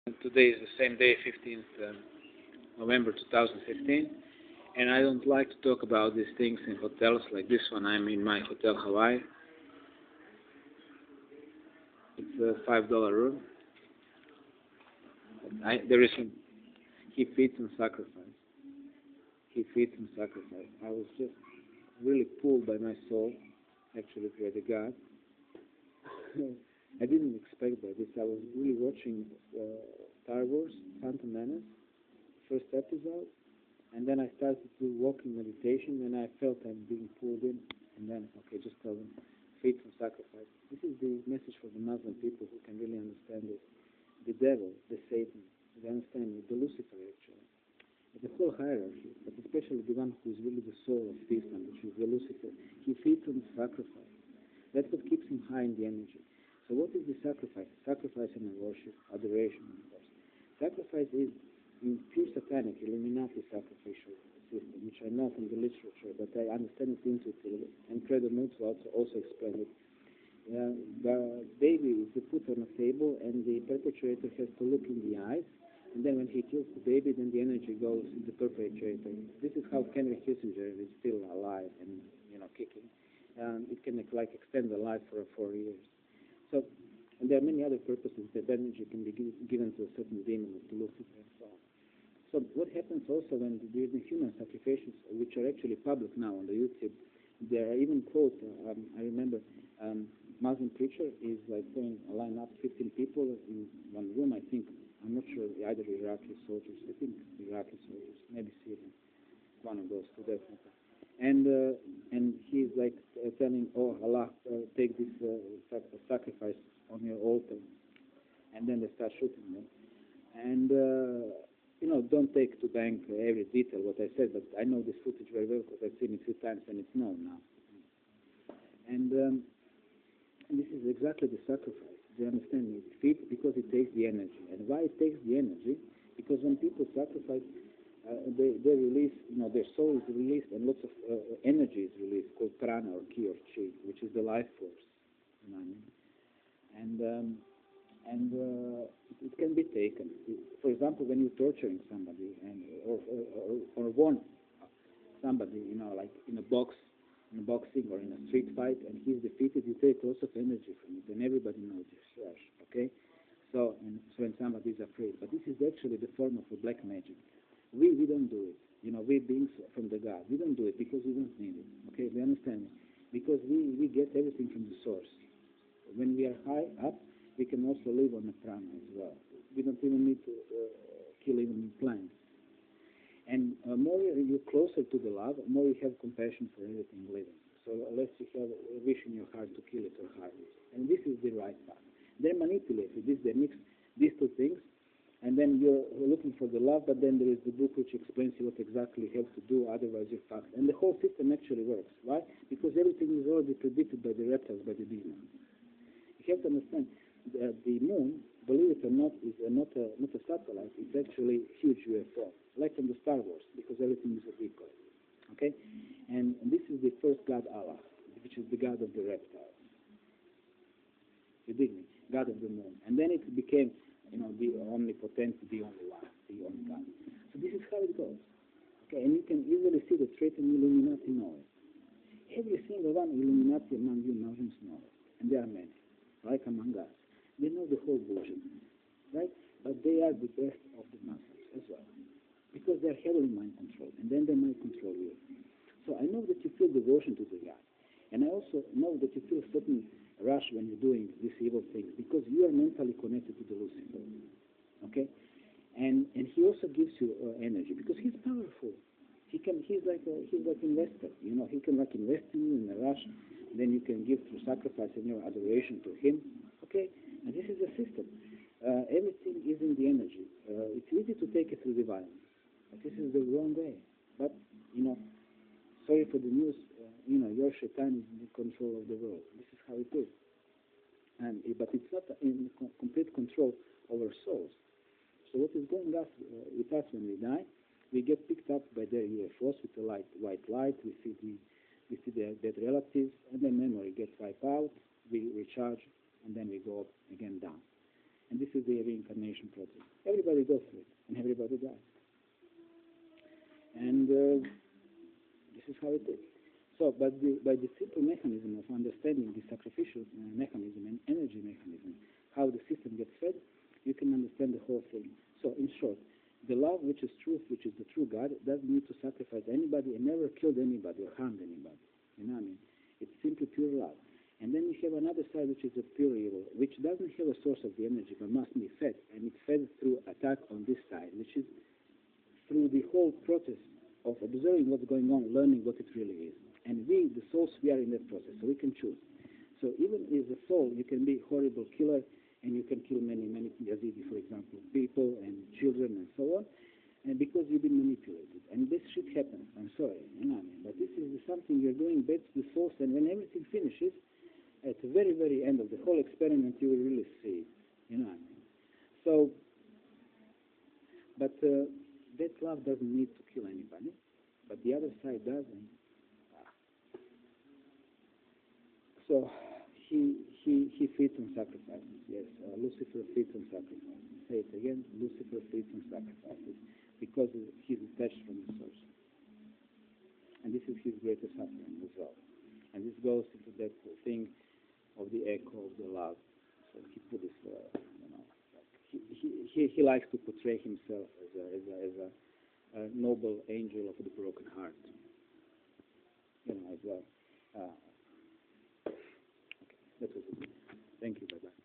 Today is the same day, 15th November 2015, and I don't like to talk about these things in hotels like this one. I'm in my Hotel Hawaii. It's a $5 room. There is some, he feeds and sacrifice. He feeds and sacrifice. I was just really pulled by my soul, actually, by the God. I didn't expect that. I was really watching Star Wars, Phantom Menace, first episode, and then I started to do walking meditation, and I felt I'm being pulled in, and then, okay, just tell them, faith and sacrifice. This is the message for the Muslim people who can really understand it. The devil, the Satan, they understand it, the Lucifer, actually. The whole hierarchy, but especially the one who is really the soul of Islam, which is the Lucifer, he feeds on sacrifice. That's what keeps him high in the energy. So what is the sacrifice? Sacrifice in worship, adoration, of course. Sacrifice is in pure satanic, Illuminati sacrificial system, which I know from the literature, but I understand it intuitively, and Credo Mutua also explained it. The baby is put on a table, and the perpetrator has to look in the eyes, and then when he kills the baby, then the energy goes to the perpetrator. This is how Henry Kissinger is still alive and kicking. It can extend the life for 4 years. So, and there are many other purposes that energy can be given to a certain demon, to Lucifer, and so on. So, what happens also when the human sacrifices, which are actually public now on the YouTube, there are even quotes. I remember Muslim preacher is going to line up 15 people in one room. I think I'm not sure, either Iraqi soldiers. I think Iraqi soldiers, maybe Syrian, one of those two definitely. And he's telling, oh Allah, take this sacrifice on your altar, and then they start shooting them. And don't take to bank every detail what I said, but I know this footage very well because I've seen it a few times and it's known now. And this is exactly the sacrifice. They understand it fits because it takes the energy. And why it takes the energy? Because when people sacrifice, they release, their soul is released, and lots of energy is released, called Prana or Ki or Chi, which is the life force. You know what I mean? And it can be taken. For example, when you're torturing somebody or warn somebody, like in a boxing or in a street fight, and he's defeated, you take lots of energy from it, and everybody knows this flash. Okay? So when somebody is afraid, but this is actually the form of a black magic. We don't do it. We beings from the God, we don't do it because we don't need it. Okay, we understand it. Because we get everything from the source. When we are high up, we can also live on the prana as well. We don't even need to kill even plants. And more you're closer to the love, more you have compassion for everything living. So less you have a wish in your heart to kill it or harm it. And this is the right path. They're manipulated. They mix these two things. And then you're looking for the love, but then there is the book which explains you what exactly you have to do, otherwise you're fucked. And the whole system actually works. Why? Because everything is already predicted by the reptiles, by the demons. You have to understand that the moon, believe it or not, is not a satellite. It's actually a huge UFO, like from the Star Wars, because everything is a decoy. Okay? And this is the first God, Allah, which is the God of the reptiles. You dig me? God of the moon. And then it became the omnipotent, the only one, the only God. So this is how it goes. Okay, and you can easily see the trait in Illuminati know it. Every single one Illuminati among you Muslims know it. And there are many, like among us. They know the whole bullshit, right? But they are the best of the Muslims as well. Because they are heavily mind controlled, and then they might control you. So I know that you feel devotion to the God. And I also know that you feel certain rush when you're doing these evil things, because you are mentally connected to the Lucifer. Okay? And he also gives you energy, because he's powerful. He's like investor. He can invest in you in a rush, then you can give through sacrifice and your adoration to him. Okay? And this is a system. Everything is in the energy. It's easy to take it through the violence, but this is the wrong way. But, sorry for the news, your shaitan is in control of the world. This is how it is. But it's not in complete control over souls. So what is going on with us when we die? We get picked up by their UFOs with a white light. We see their dead relatives, and then memory gets wiped out. We recharge, and then we go up again down. And this is the reincarnation process. Everybody goes through it, and everybody dies. And this is how it is. So, but by the simple mechanism of understanding the sacrificial mechanism and energy mechanism, how the system gets fed, you can understand the whole thing. So, in short, the love, which is truth, which is the true God, doesn't need to sacrifice anybody and never killed anybody or harmed anybody. You know what I mean? It's simply pure love. And then you have another side, which is a pure evil, which doesn't have a source of the energy, but must be fed. And it's fed through attack on this side, which is through the whole process of observing what's going on, learning what it really is. And we, the souls, we are in that process, so we can choose. So even as a soul, you can be a horrible killer, and you can kill many Yazidi, for example, people and children and so on, and because you've been manipulated. And this shit happens, I'm sorry, you know what I mean? But this is something you're doing bad to the souls, and when everything finishes, at the very, very end of the whole experiment, you will really see it, you know what I mean? So, but that love doesn't need to kill anybody, but the other side doesn't. So he feeds on sacrifices. Yes, Lucifer feeds on sacrifices. Say it again. Lucifer feeds on sacrifices because he's detached from the source, and this is his greatest suffering as well. And this goes into that thing of the echo of the love. So he put this, you know, like he likes to portray himself as a noble angel of the broken heart. You know, as well. That was it. Thank you. Bye-bye.